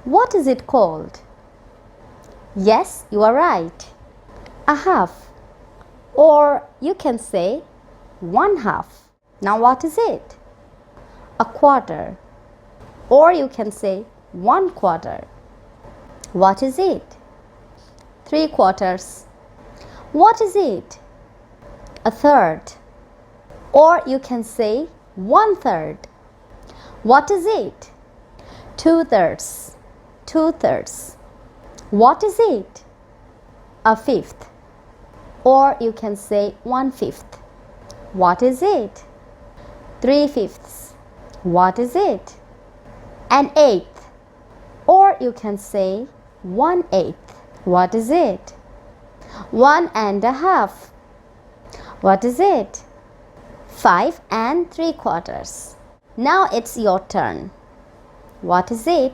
What is it called? Yes, you are right. A half. Or you can say 1/2. Now what is it? A quarter. Or you can say 1/4. What is it? 3/4. What is it? A third. Or you can say 1/3. What is it? 2/3. 2/3. What is it? A fifth. Or you can say 1/5. What is it? 3/5. What is it? An eighth. Or you can say 1/8. What is it? 1.5. What is it? 5 3/4. Now it's your turn. What is it?